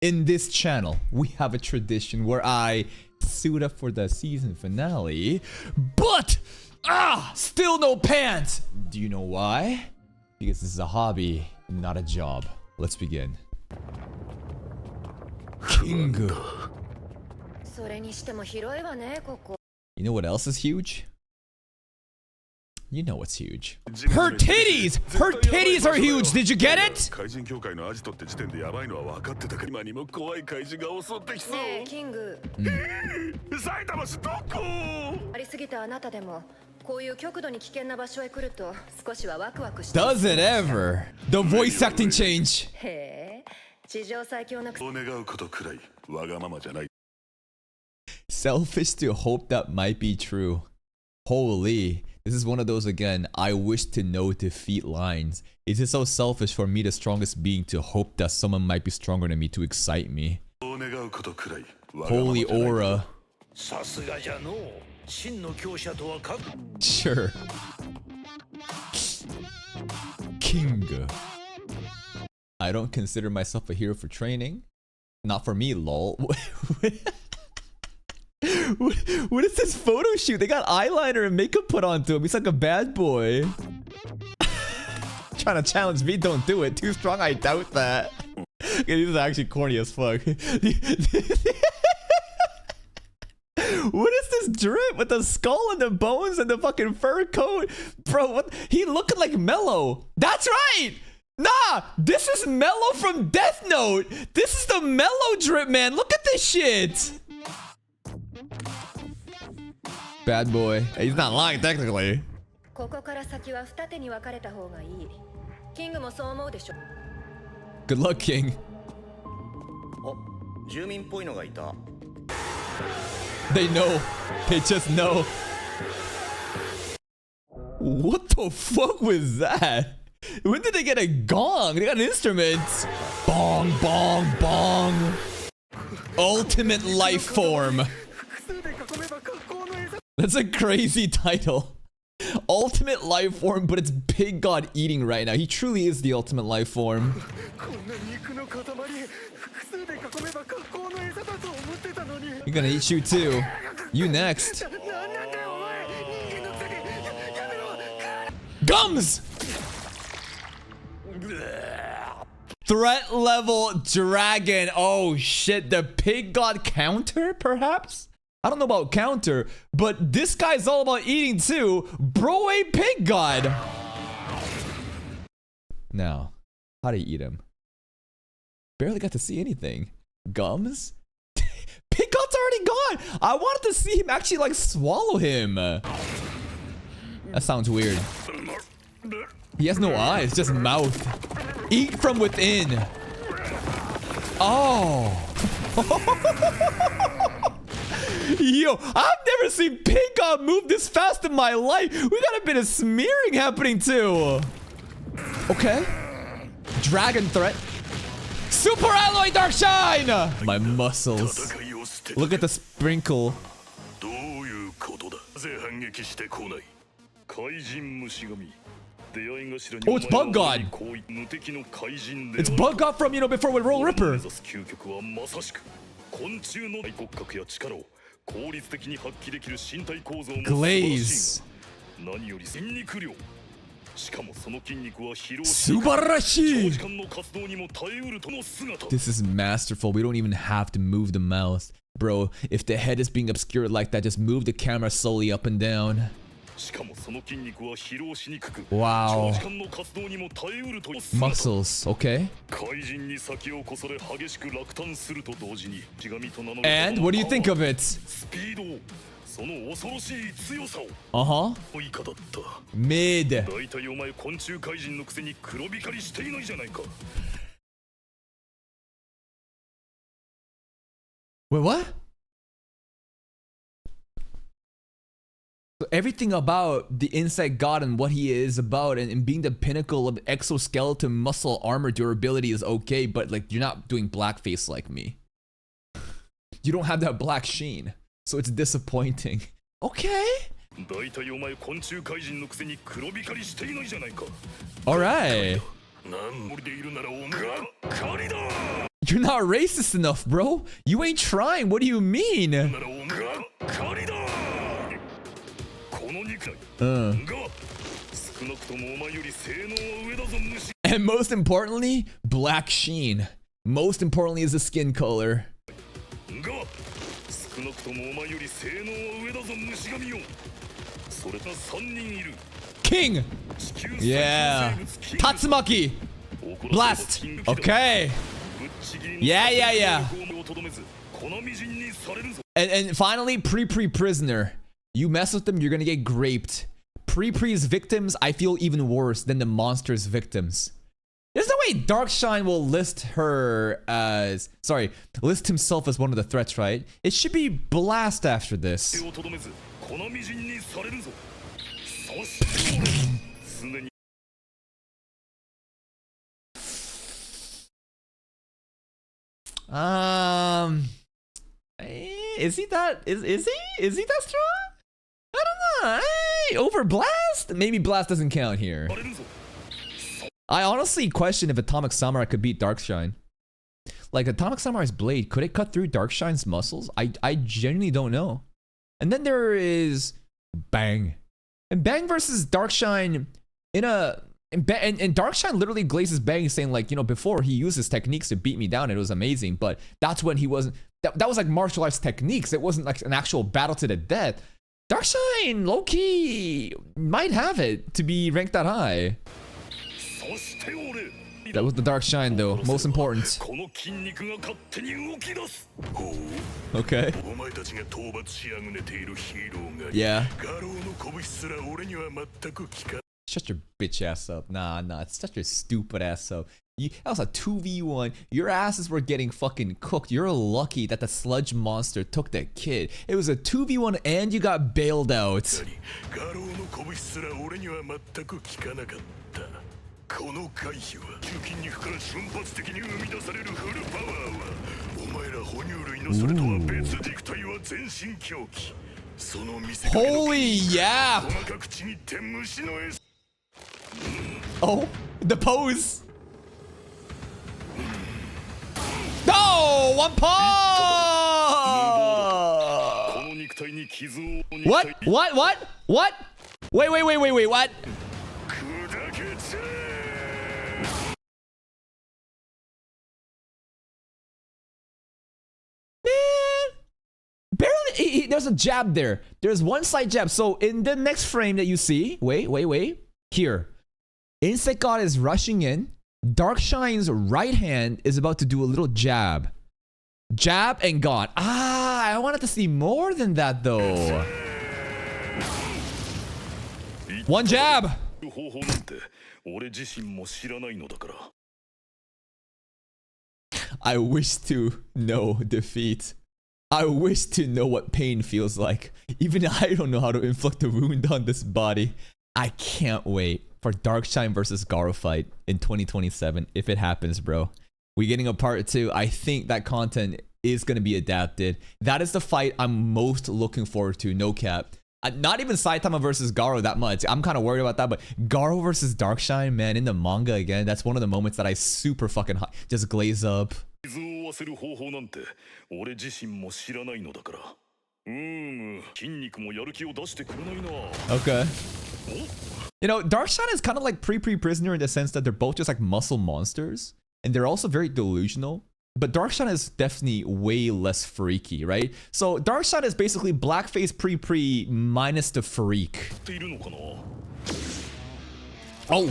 In this channel, we have a tradition where I suit up for the season finale, but still no pants. Do you know why? Because this is a hobby, not a job. Let's begin. King. You know what else is huge? You know what's huge. Her titties! Her titties are huge! Did you get it? Does it ever? The voice acting change. Selfish to hope that might be true. Holy. This is one of those, again, I wish to know defeat lines. Is it so selfish for me, the strongest being, to hope that someone might be stronger than me to excite me? Holy aura. Sure. King. I don't consider myself a hero for training. Not for me, lol. What is this photo shoot? They got eyeliner and makeup put onto him. He's like a bad boy. Trying to challenge me, don't do it. Too strong, I doubt that. Okay, this is actually corny as fuck. What is this drip with the skull and the bones and the fucking fur coat? Bro, what? He looking like Mello. That's right! Nah, this is Mello from Death Note. This is the Mello drip, man. Look at this shit. Bad boy. He's not lying technically. Good luck, King. They know. They just know. What the fuck was that? When did they get a gong? They got an instrument. Bong, bong, bong. Ultimate life form. That's a crazy title. Ultimate life form, but it's Pig God eating right now. He truly is the ultimate life form. He's gonna eat you too. You next. Gums! Threat level dragon. Oh shit, the Pig God counter, perhaps? I don't know about counter, but this guy's all about eating too. Bro, a Pig God. Now, how do you eat him? Barely got to see anything. Gums? Pig God's already gone. I wanted to see him actually like swallow him. That sounds weird. He has no eyes, just mouth. Eat from within. Oh. Yo, I've never seen Pig God move this fast in my life. We got a bit of smearing happening too. Okay. Dragon threat. Super alloy dark shine. My muscles. Look at the sprinkle. Oh, it's Bug God. It's Bug God from, you know, before with Roll Ripper. Glaze. Subarashi. This is masterful. We don't even have to move the mouth. Bro, if the head is being obscured like that, just move the camera slowly up and down. Wow. Muscles, okay. And what do you think of it? Uh-huh. Mid. Wait, what? So everything about the insect god and what he is about and being the pinnacle of exoskeleton muscle armor durability is okay, but like you're not doing blackface like me. You don't have that black sheen, so it's disappointing. Okay. Alright. You're not racist enough, bro. You ain't trying. What do you mean? And most importantly, black sheen. Most importantly is the skin color. King! Yeah. Tatsumaki! Blast! Okay. Yeah. And finally, Pre-prisoner. You mess with them, you're gonna get graped. Pre-pri's victims, I feel even worse than the monster's victims. There's no way Darkshine will list her as... Sorry, list himself as one of the threats, right? It should be Blast after this. Is he that strong? I don't know. Hey, over Blast? Maybe Blast doesn't count here. I honestly question if Atomic Samurai could beat Darkshine. Like, Atomic Samurai's blade, could it cut through Darkshine's muscles? I genuinely don't know. And then there is Bang. And Bang versus Darkshine and Darkshine literally glazes Bang saying, like, you know, before he used his techniques to beat me down, it was amazing, but that's when he wasn't... That was like martial arts techniques. It wasn't like an actual battle to the death. Darkshine, low-key, might have it to be ranked that high. That was the Darkshine though, most important. Okay. Yeah. Shut your bitch ass up. Nah, shut your stupid ass up. That was a 2v1. Your asses were getting fucking cooked. You're lucky that the sludge monster took that kid. It was a 2v1 and you got bailed out. Holy yeah! Oh, the pose! No! One paw! What? Wait, what? Barely, there's a jab there. There's one slight jab. So in the next frame that you see, wait. Here, Insect God is rushing in. Darkshine's right hand is about to do a little jab. Jab and God. I wanted to see more than that though. One jab. I wish to know defeat. I wish to know what pain feels like. Even I don't know how to inflict a wound on this body. I can't wait for Darkshine versus Garo fight in 2027 if it happens, bro. We're getting a part 2. I think that content is going to be adapted. That is the fight I'm most looking forward to, no cap. Not even Saitama versus Garo that much. I'm kind of worried about that, but Garo versus Darkshine, man, in the manga again, that's one of the moments that I super fucking just glaze up. Okay. You know, Darkshine is kind of like Pre-prisoner in the sense that they're both just like muscle monsters. And they're also very delusional. But Darkshine is definitely way less freaky, right? So Darkshine is basically blackface Pre minus the freak. Oh!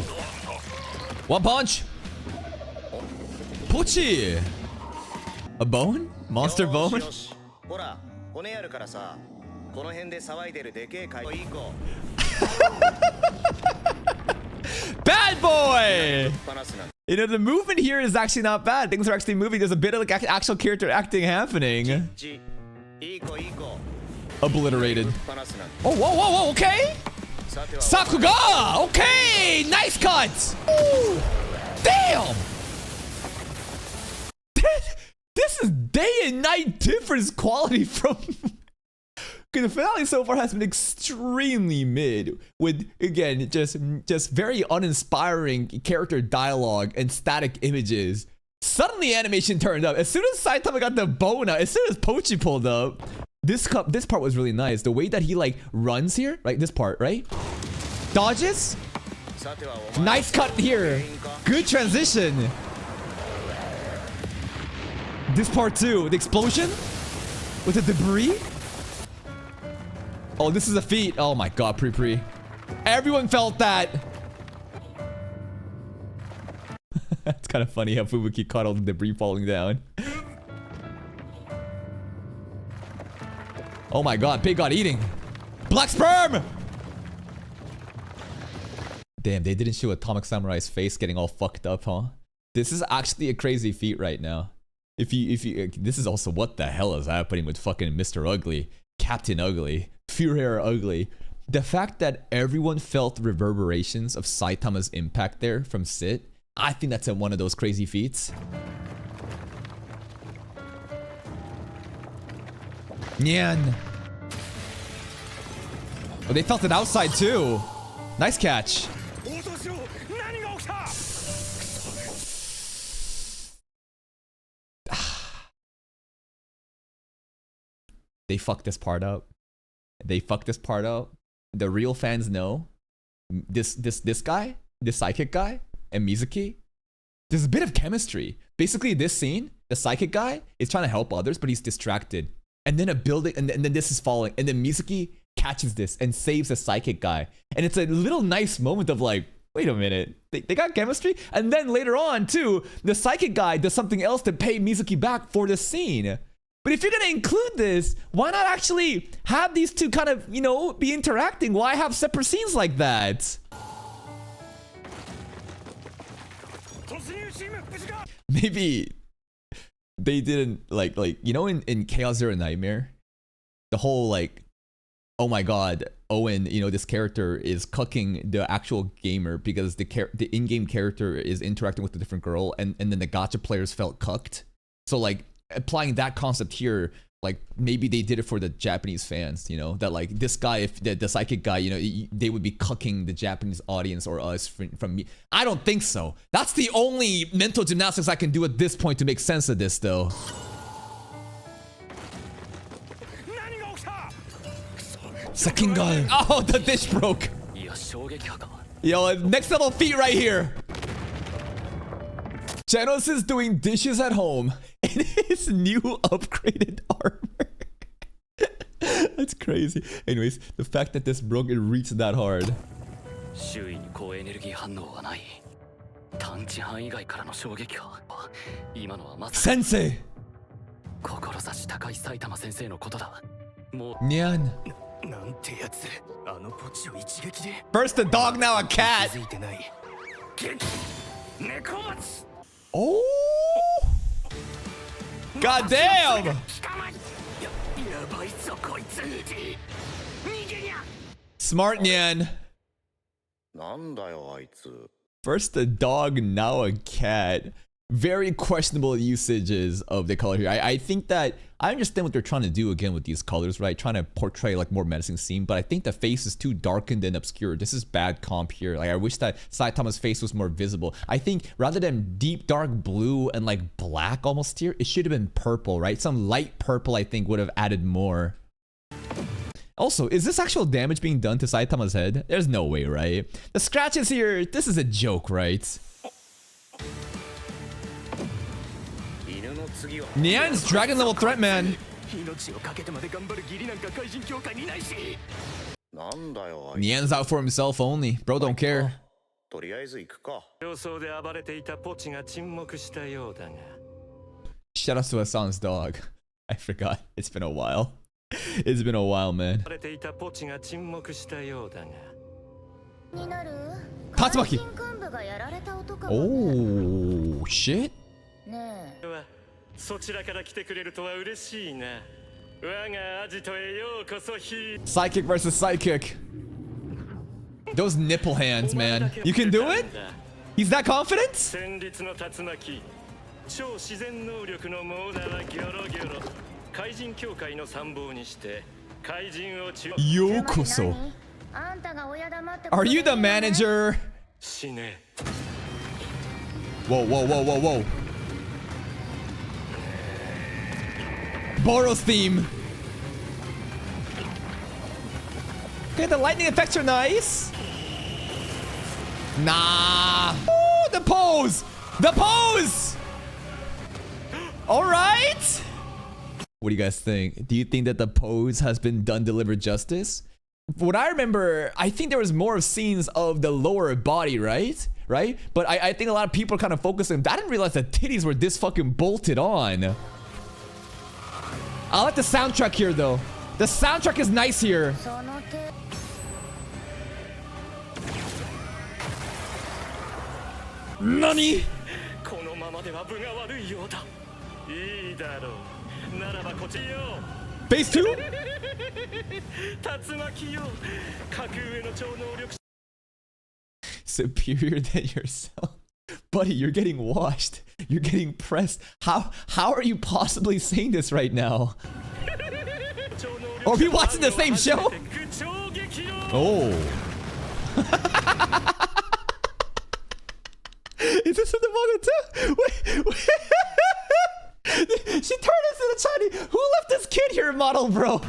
One punch! Puchi! A bone? Monster bone? Bad boy! You know, the movement here is actually not bad. Things are actually moving. There's a bit of like actual character acting happening. Obliterated. Oh, whoa, okay. Sakuga! Okay! Nice cut! Ooh. Damn! This is day and night difference quality from... The finale so far has been extremely mid, with again just very uninspiring character dialogue and static images. Suddenly animation turned up. As soon as Saitama got the bone out, as soon as Pochi pulled up, this part was really nice. The way that he like runs here, right? This part, right? Dodges. Nice cut here. Good transition. This part too. The explosion with the debris. Oh, this is a feat. Oh my god, pre. Everyone felt that. It's kind of funny how Fubuki caught all the debris falling down. Oh my god, Pig got eating. Black sperm! Damn, they didn't show Atomic Samurai's face getting all fucked up, huh? This is actually a crazy feat right now. If you, this is also what the hell is happening with fucking Mr. Ugly, Captain Ugly, Führer Ugly. The fact that everyone felt the reverberations of Saitama's impact there from Sit, I think that's one of those crazy feats. Nyan. Oh, they felt it outside too. Nice catch. They fucked this part up. They fucked this part up. The real fans know this guy, this psychic guy, and Mizuki. There's a bit of chemistry. Basically, this scene, the psychic guy is trying to help others, but he's distracted. And then a building, and then this is falling, and then Mizuki catches this and saves the psychic guy. And it's a little nice moment of like, wait a minute, they got chemistry? And then later on, too, the psychic guy does something else to pay Mizuki back for the scene. But if you're gonna include this, why not actually have these two kind of, you know, be interacting? Why have separate scenes like that? Maybe they didn't like you know, in Chaos Zero Nightmare, the whole like, oh my god, Owen, you know, this character is cucking the actual gamer because the in-game character is interacting with a different girl, and then the gacha players felt cucked. So like applying that concept here, like maybe they did it for the Japanese fans, you know, that like this guy, if the psychic guy, you know, they would be cucking the Japanese audience or us from me. I don't think so. That's the only mental gymnastics I can do at this point to make sense of this, though. Second guy. Oh, the dish broke. Yo, next level feat right here. Genos is doing dishes at home in his new upgraded armor. That's crazy. Anyways, the fact that this broke, it reached that hard. Sensei! Nyan. First a dog, now a cat. Oh! God damn! Smart Nyan. First a dog, now a cat. Very questionable usages of the color here. I think that I understand what they're trying to do again with these colors, right? Trying to portray like more menacing scene, but I think the face is too darkened and obscured. This is bad comp here. Like I wish that Saitama's face was more visible. I think rather than deep dark blue and like black almost here, it should have been purple, right? Some light purple I think would have added more. Also, is this actual damage being done to Saitama's head? There's no way, right? The scratches here, this is a joke, right? Nyan's dragon level threat, man. Nyan's out for himself only. Bro don't care. Shout out to Hassan's dog. I forgot. It's been a while. It's been a while, man. Tatsumaki! Oh, shit. Psychic versus psychic. Those nipple hands, man. You can do it? He's that confident? Yokoso. Are you the manager? Whoa, whoa, whoa, whoa, whoa. Boros theme. Okay, the lightning effects are nice. Nah. Ooh, the pose. The pose. All right. What do you guys think? Do you think that the pose has been done delivered justice? What I remember, I think there was more scenes of the lower body, right? But I think a lot of people are kind of focusing. I didn't realize that titties were this fucking bolted on. I like the soundtrack here, though. The soundtrack is nice here. Nani? Phase 2? Superior than yourself. Buddy, you're getting washed. You're getting pressed. How are you possibly saying this right now? Are we watching the same show? Oh. Is this in the manga too? Wait. She turned into the Chinese. Who left this kid here model, bro?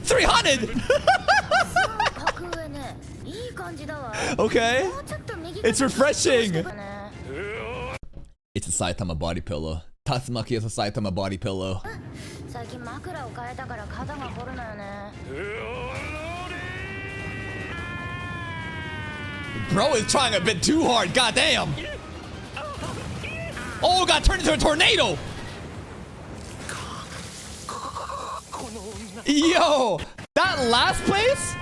300! Okay. It's refreshing. It's a Saitama body pillow. Tatsumaki is a Saitama body pillow. Bro is trying a bit too hard. Goddamn. Oh, got turned into a tornado. Yo, that last place?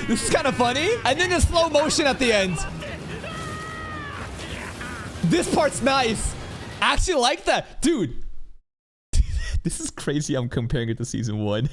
This is kind of funny. And then the slow motion at the end. This part's nice. I actually like that. Dude. This is crazy. I'm comparing it to season 1.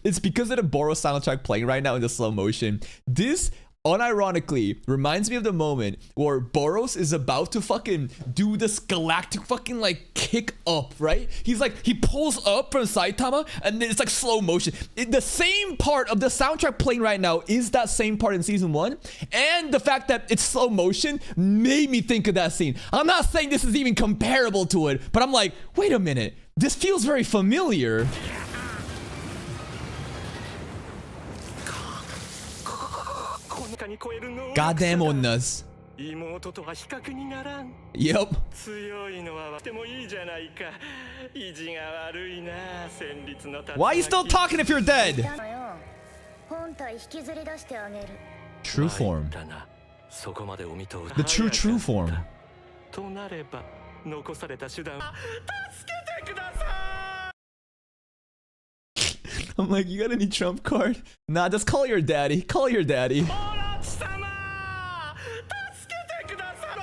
It's because of the Boros soundtrack playing right now in the slow motion. This unironically reminds me of the moment where Boros is about to fucking do this galactic fucking like kick up, right? He's like, he pulls up from Saitama and then it's like slow motion. The same part of the soundtrack playing right now is that same part in season 1. And the fact that it's slow motion made me think of that scene. I'm not saying this is even comparable to it, but I'm like, wait a minute. This feels very familiar. Goddamn onnas. Yep. Why are you still talking if you're dead? True form. The true form. I'm like, you got any trump card? Nah, just call your daddy. Call your daddy.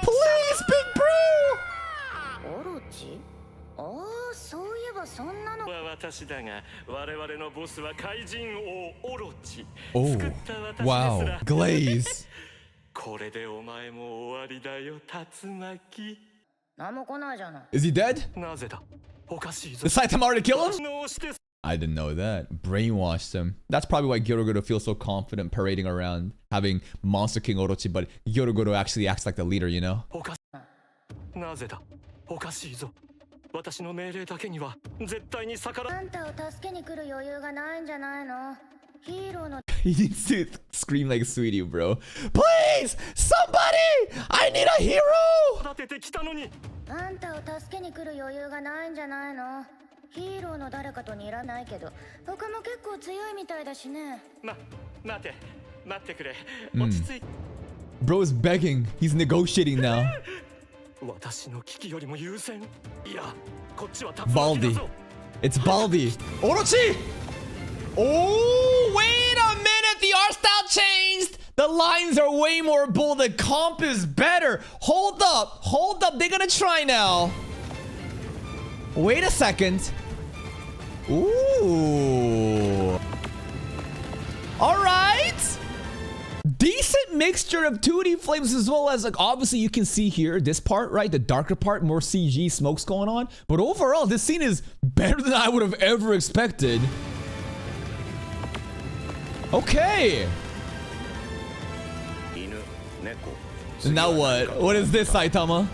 Please, big bro! Orochi? Oh, oh, wow. Glaze. Is he dead? Did Saitama already kill him? I didn't know that. Brainwashed him. That's probably why Gyorogoro feels so confident parading around, having Monster King Orochi, but Gyorogoro actually acts like the leader, you know? He needs to scream like Sweetie, bro. Please! Somebody! I need a hero! Bro is begging. He's negotiating now. Baldi. It's Baldi. Orochi! Oh, wait a minute. The art style changed. The lines are way more bold. The comp is better. Hold up. Hold up. They're gonna try now. Wait a second. Ooh. All right. Decent mixture of 2D flames as well as, like, obviously you can see here this part, right? The darker part, more CG smokes going on. But overall, this scene is better than I would have ever expected. Okay. Now what? What is this, Saitama?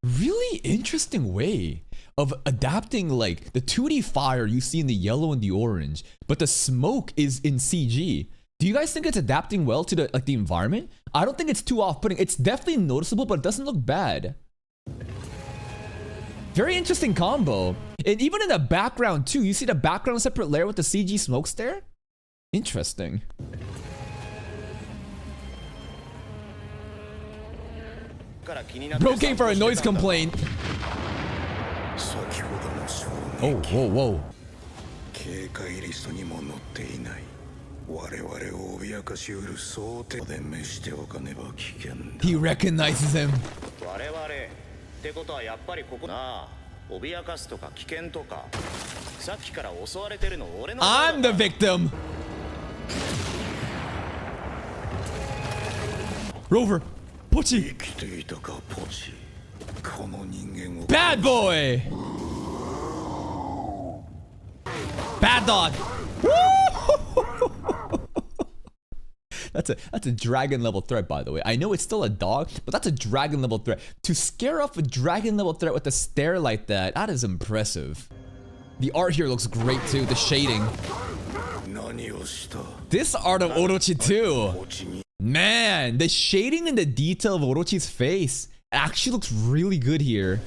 Really interesting way of adapting like the 2D fire you see in the yellow and the orange, but the smoke is in CG. Do you guys think it's adapting well to the the environment? I don't think it's too off-putting. It's definitely noticeable, but it doesn't look bad. Very interesting combo. And even in the background too, you see the background separate layer with the CG smokes there? Interesting. Bro came for a noise complaint. Oh, whoa, whoa. He recognizes him. I'm the victim. Rover, Pochi. Bad boy. Bad dog. That's a dragon level threat, by the way. I know it's still a dog, but that's a dragon level threat. To scare off a dragon level threat with a stare like that, that is impressive. The art here looks great too, the shading. This art of Orochi too. Man, the shading and the detail of Orochi's face actually looks really good here.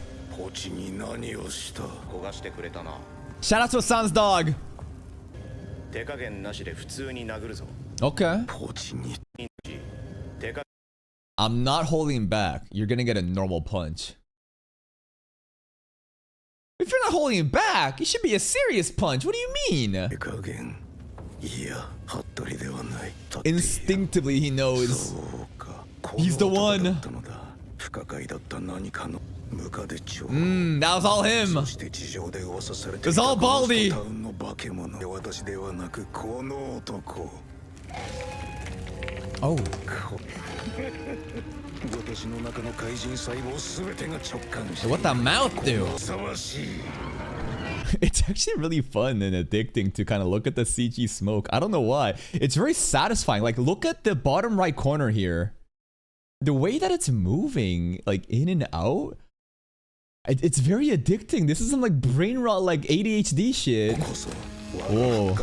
Shout out to Asan's dog. Okay. I'm not holding back. You're gonna get a normal punch. If you're not holding back, it should be a serious punch. What do you mean? Instinctively, he knows. He's the one. That was all him. It was all Baldy. Oh. What the mouth do? It's actually really fun and addicting to kind of look at the CG smoke. I don't know why. It's very satisfying. Like, look at the bottom right corner here. The way that it's moving, like in and out, it's very addicting. This is some like brain rot, like ADHD shit. Whoa.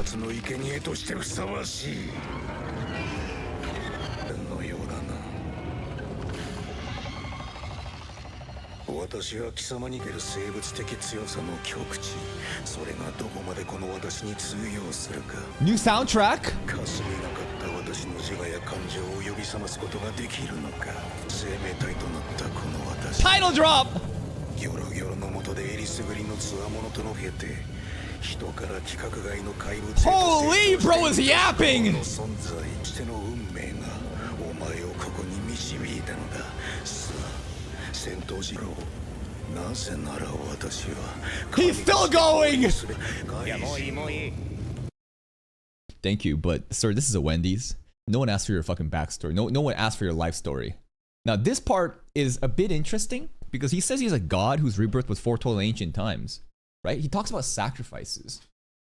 New soundtrack? Title drop! Holy, bro is yapping! He's still going! Thank you, but sir, this is a Wendy's. No one asked for your fucking backstory. No one asked for your life story. Now, this part is a bit interesting because he says he's a god whose rebirth was foretold in ancient times, right? He talks about sacrifices.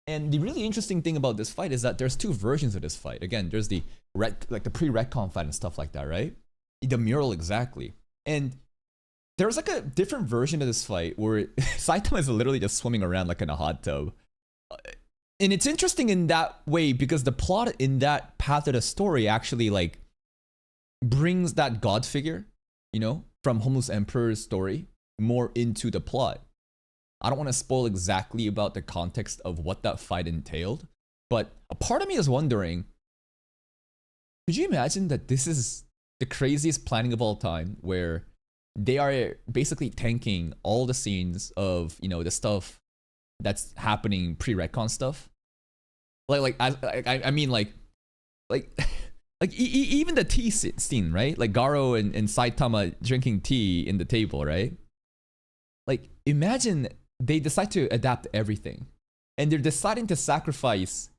And the really interesting thing about this fight is that there's two versions of this fight. Again, there's the the pre-retcon fight and stuff like that, right? The mural exactly. And there's like a different version of this fight where Saitama is literally just swimming around like in a hot tub. And it's interesting in that way because the plot in that path of the story actually like brings that god figure, you know, from Homeless Emperor's story more into the plot. I don't want to spoil exactly about the context of what that fight entailed, but a part of me is wondering, could you imagine that this is the craziest planning of all time where they are basically tanking all the scenes of, you know, the stuff that's happening pre-retcon stuff. I mean even the tea scene, right? Like Garo and Saitama drinking tea in the table, right? Like imagine they decide to adapt everything and they're deciding to sacrifice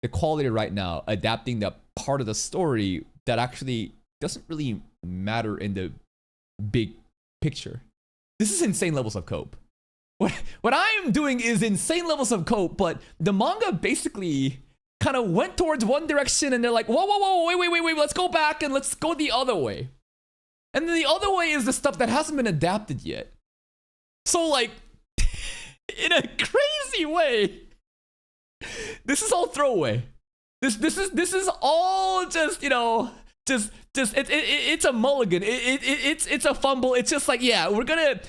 the quality right now, adapting that part of the story that actually doesn't really matter in the big picture. This is insane levels of cope. What I am doing is insane levels of cope, but the manga basically kind of went towards one direction and they're like, whoa, wait, let's go back and let's go the other way. And then the other way is the stuff that hasn't been adapted yet. So like, in a crazy way, this is all throwaway. This is all just, you know, it's a mulligan. It's a fumble. It's just like, yeah,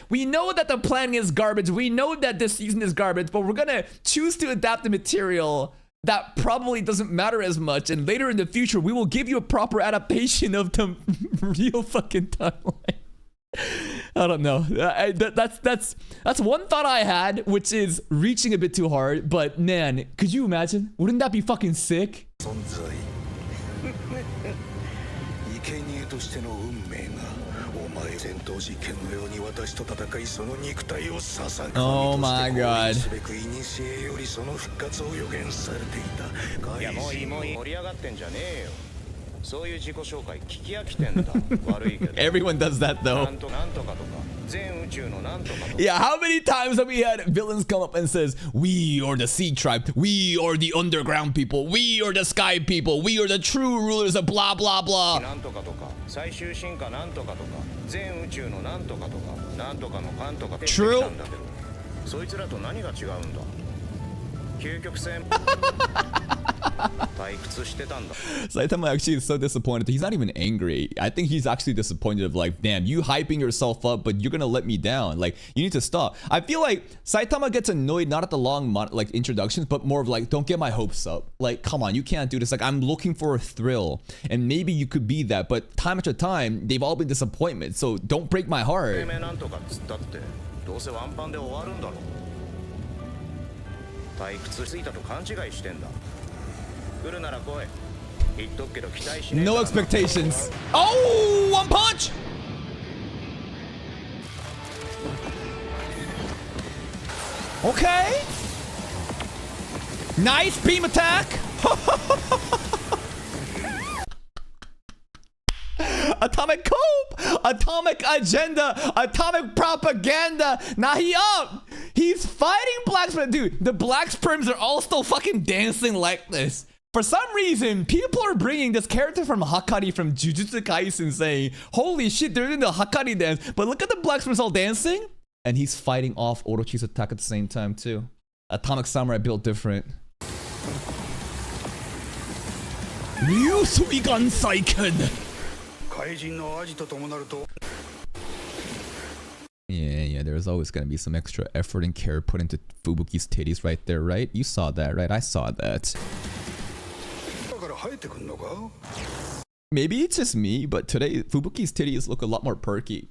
we know that the planning is garbage. We know that this season is garbage, but we're gonna choose to adapt the material that probably doesn't matter as much. And later in the future, we will give you a proper adaptation of the real fucking timeline. I don't know. That's one thought I had, which is reaching a bit too hard. But man, could you imagine? Wouldn't that be fucking sick? Oh my god. Everyone does that though. Yeah, how many times have we had villains come up and says, we are the sea tribe, we are the underground people, we are the sky people, we are the true rulers of blah blah blah. True. Saitama actually is so disappointed. He's not even angry. I think he's actually disappointed of like, damn, you hyping yourself up, but you're gonna let me down. Like, you need to stop. I feel like Saitama gets annoyed not at the long like introductions, but more of like, don't get my hopes up. Like, come on, you can't do this. Like, I'm looking for a thrill, and maybe you could be that, but time after time, they've all been disappointments. So don't break my heart. No expectations. Oh, one punch. Okay. Nice beam attack. Atomic cope, atomic agenda, atomic propaganda. Now he up. He's fighting Black Sperms. Dude, the Black Sperms are all still fucking dancing like this. For some reason, people are bringing this character from Hakari from Jujutsu Kaisen saying, holy shit, they're doing the Hakari dance. But look at the Black Sperms all dancing. And he's fighting off Orochi's attack at the same time too. Atomic Samurai built different. Ryusuigan Saiken. Yeah, there's always gonna be some extra effort and care put into Fubuki's titties right there, right? You saw that, right? I saw that. Maybe it's just me, but today Fubuki's titties look a lot more perky.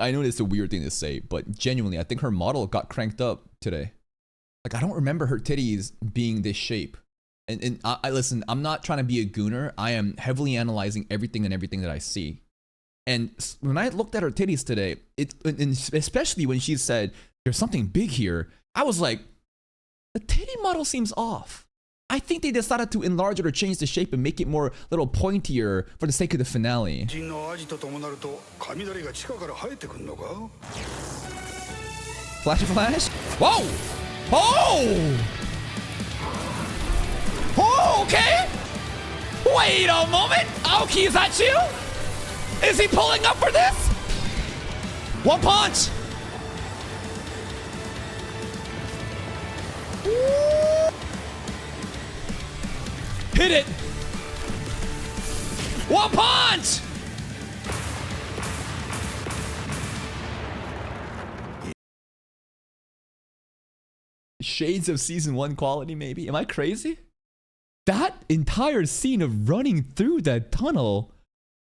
I know it's a weird thing to say, but genuinely, I think her model got cranked up today. Like, I don't remember her titties being this shape. And I listen, I'm not trying to be a gooner. I am heavily analyzing everything that I see. And when I looked at her titties today, and especially when she said, there's something big here, I was like, the titty model seems off. I think they decided to enlarge it or change the shape and make it more little pointier for the sake of the finale. Flash. Whoa! Oh! Oh, okay! Wait a moment! Aoki, is that you? Is he pulling up for this? One punch! Woo. Hit it! One punch! Shades of season 1 quality, maybe? Am I crazy? That entire scene of running through that tunnel,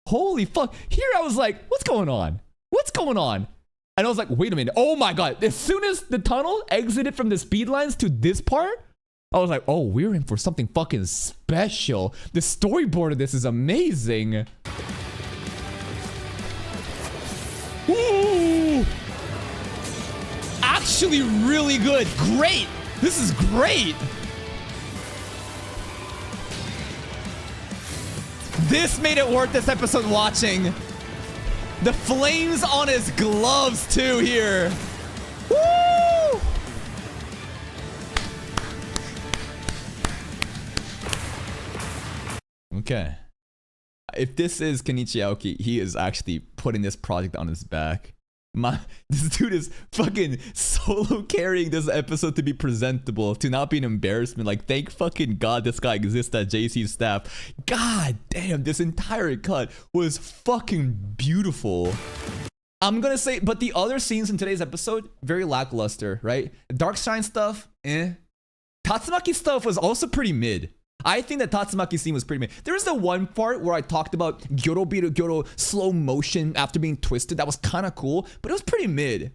holy fuck. Here I was like, what's going on? What's going on? And I was like, wait a minute. Oh my god. As soon as the tunnel exited from the speed lines to this part, I was like, oh, we're in for something fucking special. The storyboard of this is amazing. Ooh. Actually really good. Great. This is great. This made it worth this episode watching. The flames on his gloves too here. Woo! Okay. If this is Kenichi Aoki, he is actually putting this project on his back. This dude is fucking solo carrying this episode to be presentable, to not be an embarrassment. Like, thank fucking God this guy exists at JC's staff. God damn, this entire cut was fucking beautiful. I'm gonna say, but the other scenes in today's episode, very lackluster, right? Darkshine stuff, eh. Tatsumaki stuff was also pretty mid. I think that Tatsumaki scene was pretty mid. There was the one part where I talked about Gyoro Biru Gyoro slow motion after being twisted. That was kind of cool, but it was pretty mid.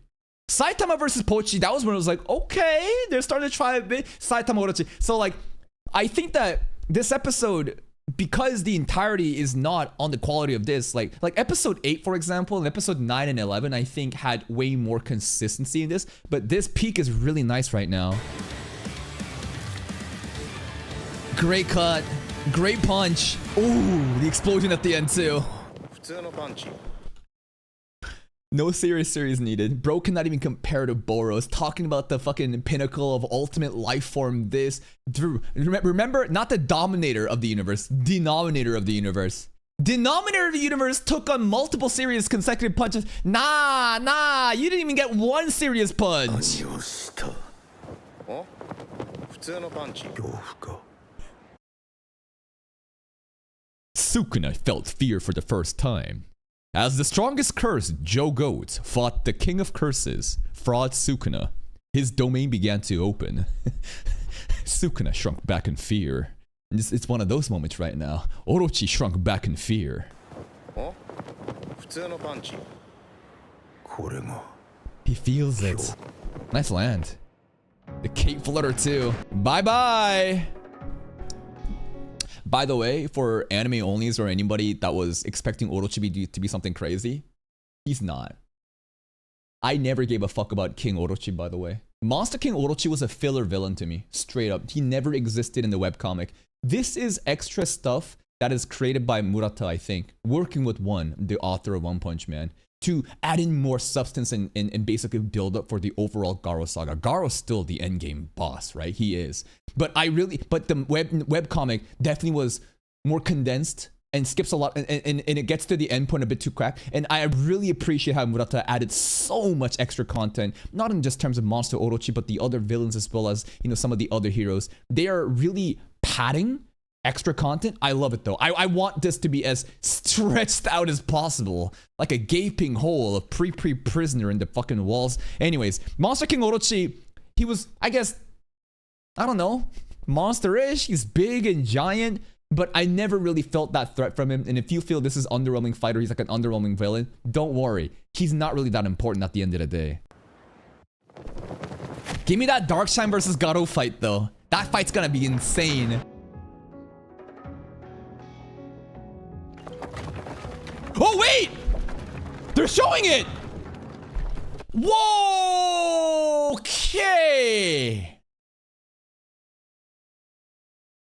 Saitama versus Pochi, that was when it was like, okay, they're starting to try a bit. Saitama Orochi. So like, I think that this episode, because the entirety is not on the quality of this, like episode 8, for example, and episode 9 and 11, I think had way more consistency in this, but this peak is really nice right now. Great cut. Great punch. Ooh, the explosion at the end too. No serious series needed. Bro cannot even compare to Boros. Talking about the fucking pinnacle of ultimate life form. This. Remember, not the dominator of the universe. Denominator of the universe. Denominator of the universe took on multiple serious consecutive punches. Nah. You didn't even get one serious punch. Sukuna felt fear for the first time. As the strongest curse, Joe Goat, fought the king of curses, Fraud Sukuna, his domain began to open. Sukuna shrunk back in fear. It's one of those moments right now. Orochi shrunk back in fear. He feels it. Nice land. The cape flutter too. Bye-bye! By the way, for anime onlys or anybody that was expecting Orochi to be something crazy, he's not. I never gave a fuck about King Orochi, by the way. Monster King Orochi was a filler villain to me, straight up. He never existed in the webcomic. This is extra stuff that is created by Murata, I think, working with One, the author of One Punch Man, to add in more substance and basically build up for the overall Garo saga. Garo's still the endgame boss, right? He is. But the webcomic definitely was more condensed and skips a lot, and it gets to the end point a bit too crack. And I really appreciate how Murata added so much extra content, not in just terms of Monster Orochi, but the other villains as well as, you know, some of the other heroes. They are really padding extra content. I love it though. I want this to be as stretched out as possible, like a gaping hole of prisoner in the fucking walls. Anyways, Monster King Orochi, he was, I guess, I don't know, monster-ish. He's big and giant, but I never really felt that threat from him. And if you feel this is underwhelming fighter, he's like an underwhelming villain, don't worry. He's not really that important at the end of the day. Give me that Darkshine versus Garo fight though. That fight's gonna be insane. Oh wait! They're showing it! Whoa! Okay!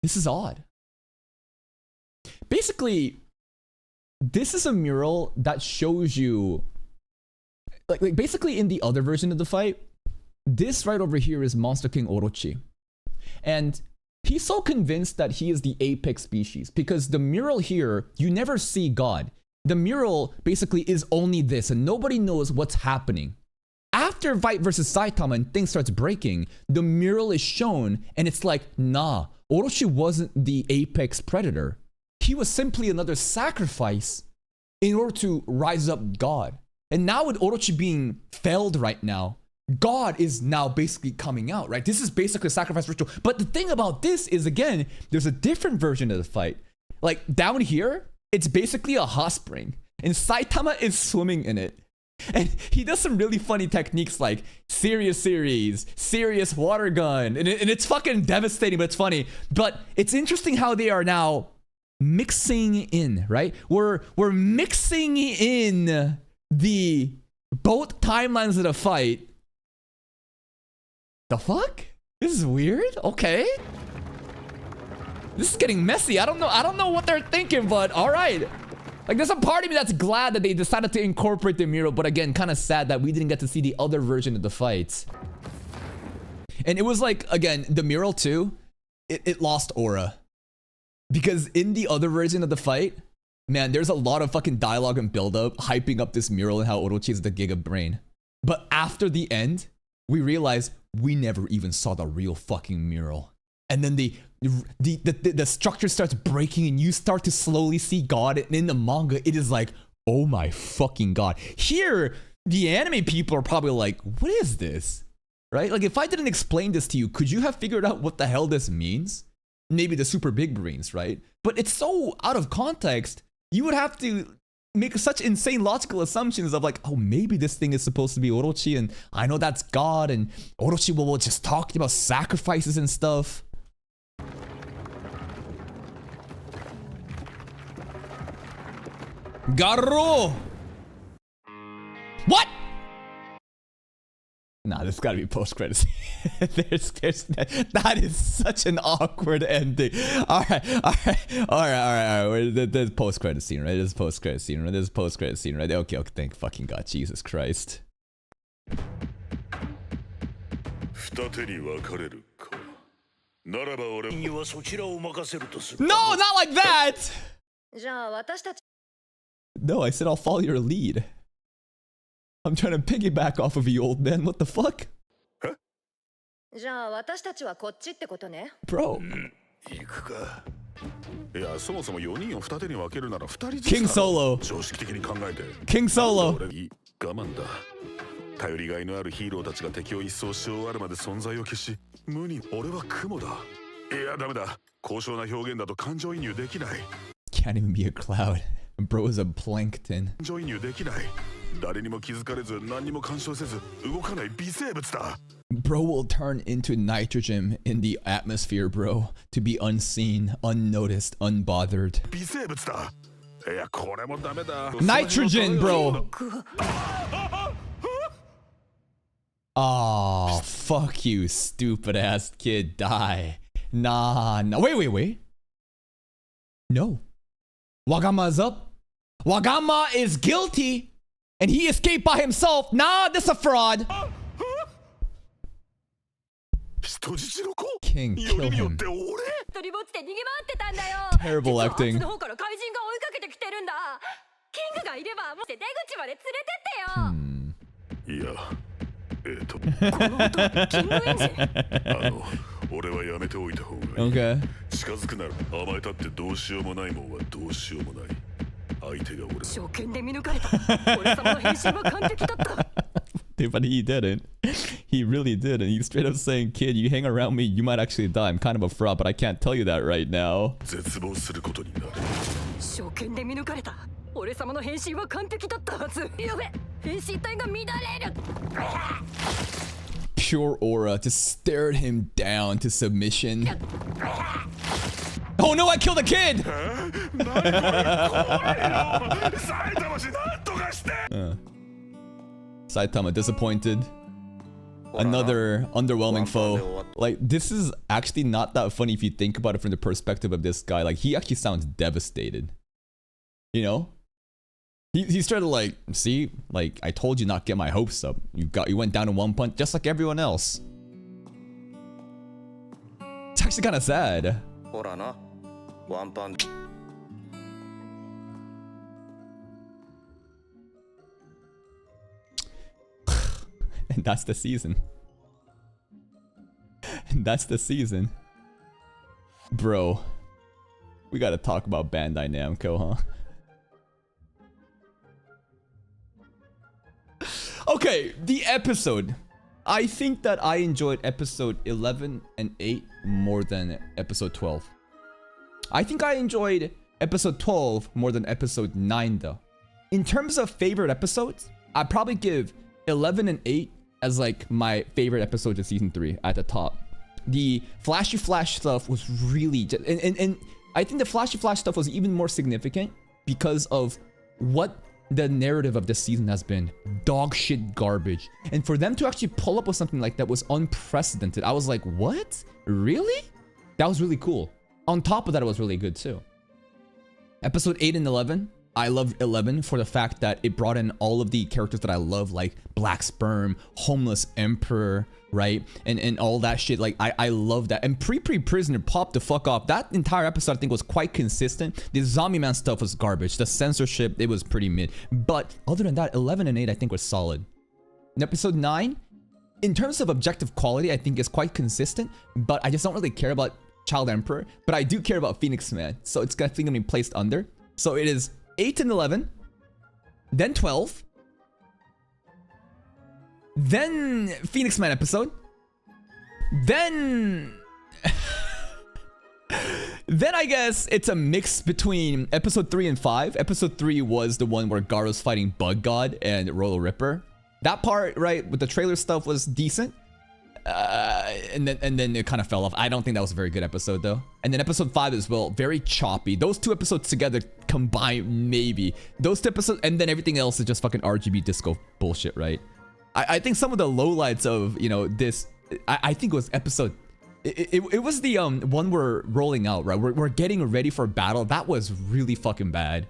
This is odd. Basically, this is a mural that shows you... Like basically in the other version of the fight, this right over here is Monster King Orochi. And he's so convinced that he is the apex species because the mural here, you never see God. The mural basically is only this and nobody knows what's happening. After fight versus Saitama and things starts breaking, the mural is shown and it's like, nah, Orochi wasn't the apex predator. He was simply another sacrifice in order to rise up God. And now with Orochi being felled right now, God is now basically coming out, right? This is basically a sacrifice ritual. But the thing about this is, again, there's a different version of the fight. Like down here, it's basically a hot spring and Saitama is swimming in it. And he does some really funny techniques like serious series, serious water gun. And it's fucking devastating, but it's funny. But it's interesting how they are now mixing in, right? We're mixing in the both timelines of the fight. The fuck? This is weird. Okay. This is getting messy. I don't know what they're thinking, but all right. Like there's a part of me that's glad that they decided to incorporate the mural, but again, kind of sad that we didn't get to see the other version of the fight. And it was like, again, the mural too, it lost aura. Because in the other version of the fight, man, there's a lot of fucking dialogue and build-up hyping up this mural and how Orochi is the Giga Brain. But after the end, we realize we never even saw the real fucking mural. And then the structure starts breaking and you start to slowly see God. And in the manga, it is like, oh my fucking God. Here, the anime people are probably like, what is this? Right? Like, if I didn't explain this to you, could you have figured out what the hell this means? Maybe the super big brains, right? But it's so out of context, you would have to make such insane logical assumptions of like, oh, maybe this thing is supposed to be Orochi, and I know that's God, and Orochi will just talk about sacrifices and stuff. Garo! What? Nah, this gotta be post-credits. That is such an awkward ending. Alright. There's post-credit scene, right? There's post-credit scene, right? There's post-credit scene, right? Okay, thank fucking God, Jesus Christ. No, not like that! No, I said I'll follow your lead. I'm trying to piggyback off of you, old man. What the fuck? Huh? Bro. King Solo. King Solo. Can't even be a cloud. Bro is a plankton. Bro will turn into nitrogen in the atmosphere, bro, to be unseen, unnoticed, unbothered. Nitrogen, bro! Oh, fuck you, stupid ass kid, die. Nah, wait. No. Wagama is up. Wagama is guilty. And he escaped by himself. Nah, this a fraud. King, kill him. Terrible acting. Okay. Dude, but he didn't. He really didn't. He's straight up saying, kid, you hang around me, you might actually die. I'm kind of a fraud, but I can't tell you that right now. Pure aura just stared him down to submission. Oh no, I killed a kid! Saitama disappointed. Another underwhelming foe. Like, this is actually not that funny if you think about it from the perspective of this guy. Like, he actually sounds devastated. You know? He started like, see, like, I told you not to get my hopes up. You went down in one punch just like everyone else. It's actually kind of sad. And that's the season. And that's the season. Bro. We gotta talk about Bandai Namco, huh? Okay, the episode. I think that I enjoyed episode 11 and 8 more than episode 12. I think I enjoyed episode 12 more than episode 9 though. In terms of favorite episodes, I'd probably give 11 and 8 as like my favorite episodes of season 3 at the top. The flashy flash stuff was really just, and I think the flashy flash stuff was even more significant because of what the narrative of this season has been. Dog shit garbage. And for them to actually pull up with something like that was unprecedented. I was like, what? Really? That was really cool. On top of that, it was really good too. Episode 8 and 11, I love 11 for the fact that it brought in all of the characters that I love, like Black Sperm, Homeless Emperor, right? And all that shit. Like, I love that. And Prisoner popped the fuck off. That entire episode, I think, was quite consistent. The Zombie Man stuff was garbage. The censorship, it was pretty mid. But other than that, 11 and 8, I think, was solid. In episode 9, in terms of objective quality, I think is quite consistent. But I just don't really care about Child Emperor. But I do care about Phoenix Man. So it's definitely going to be placed under. So it is 8 and 11, then 12, then Phoenix Man episode, then then I guess it's a mix between episode 3 and 5. Episode 3 was the one where Garo's fighting Bug God and Rolo Ripper. That part, right, with the trailer stuff was decent. And then it kind of fell off. I don't think that was a very good episode though. And then episode 5 as well, very choppy. Those two episodes together combined, maybe. Those two episodes, and then everything else is just fucking RGB disco bullshit, right? I think some of the lowlights of, you know, this, I think it was episode, it was the one we're rolling out, right? We're getting ready for battle. That was really fucking bad.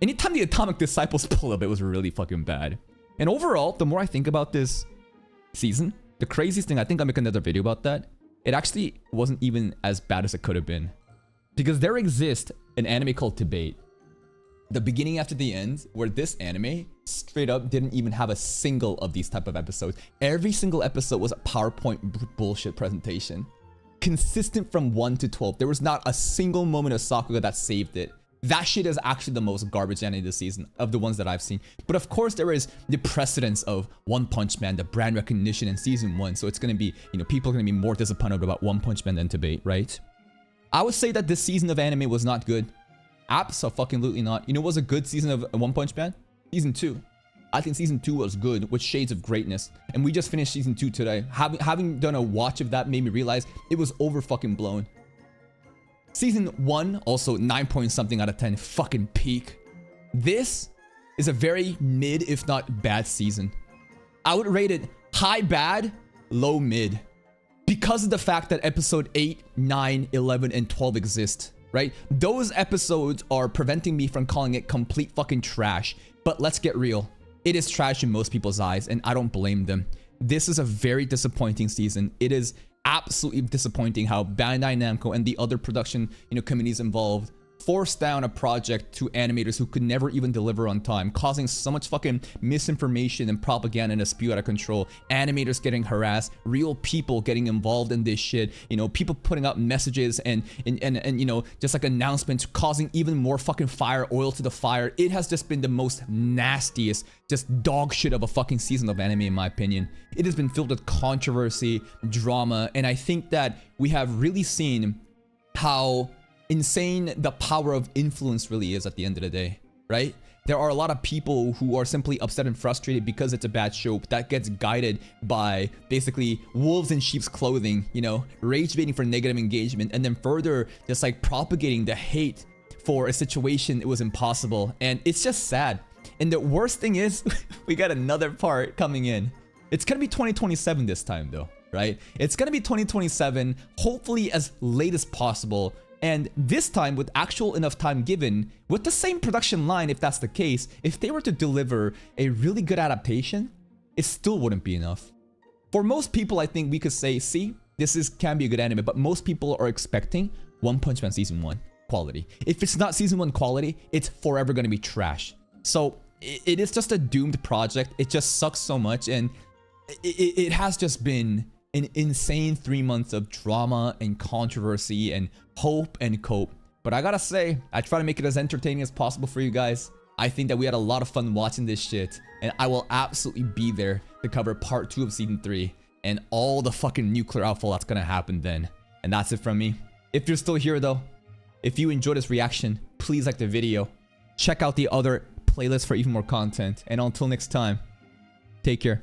Anytime the Atomic Disciples pull up, it was really fucking bad. And overall, the more I think about this season, the craziest thing, I think I'll make another video about that. It actually wasn't even as bad as it could have been. Because there exists an anime called Debate. The beginning after the end, where this anime straight up didn't even have a single of these type of episodes. Every single episode was a PowerPoint bullshit presentation. Consistent from 1 to 12. There was not a single moment of Sakuga that saved it. That shit is actually the most garbage anime this season of the ones that I've seen. But of course, there is the precedence of One Punch Man, the brand recognition in season 1. So it's going to be, you know, people are going to be more disappointed about One Punch Man than Debate, right? I would say that this season of anime was not good. Absolutely not. You know what was a good season of One Punch Man? Season 2. I think season 2 was good with shades of greatness. And we just finished season 2 today. Having done a watch of that made me realize it was over fucking blown. Season 1, also 9 point something out of 10, fucking peak. This is a very mid, if not bad season. I would rate it high bad, low mid. Because of the fact that episode 8, 9, 11, and 12 exist, right? Those episodes are preventing me from calling it complete fucking trash. But let's get real. It is trash in most people's eyes, and I don't blame them. This is a very disappointing season. It is absolutely disappointing how Bandai Namco and the other production, you know, committees involved forced down a project to animators who could never even deliver on time, causing so much fucking misinformation and propaganda and a spew out of control. Animators getting harassed, real people getting involved in this shit, you know, people putting out messages and you know, just like announcements, causing even more fucking oil to the fire. It has just been the most nastiest, just dog shit of a fucking season of anime, in my opinion. It has been filled with controversy, drama, and I think that we have really seen how insane the power of influence really is at the end of the day, right? There are a lot of people who are simply upset and frustrated because it's a bad show that gets guided by basically wolves in sheep's clothing, you know, rage baiting for negative engagement, and then further just like propagating the hate for a situation it was impossible. And it's just sad. And the worst thing is we got another part coming in. It's gonna be 2027 this time though, right? It's gonna be 2027, hopefully as late as possible. And this time, with actual enough time given, with the same production line, if that's the case, if they were to deliver a really good adaptation, it still wouldn't be enough. For most people, I think we could say, see, this can be a good anime, but most people are expecting One Punch Man Season 1 quality. If it's not Season 1 quality, it's forever going to be trash. So it is just a doomed project. It just sucks so much, and it has just been an insane 3 months of drama and controversy and hope and cope. But I gotta say, I try to make it as entertaining as possible for you guys. I think that we had a lot of fun watching this shit, and I will absolutely be there to cover part 2 of season 3 and all the fucking nuclear outfall that's gonna happen then. And that's it from me. If you're still here though, if you enjoyed this reaction, please like the video. Check out the other playlists for even more content. And until next time, take care.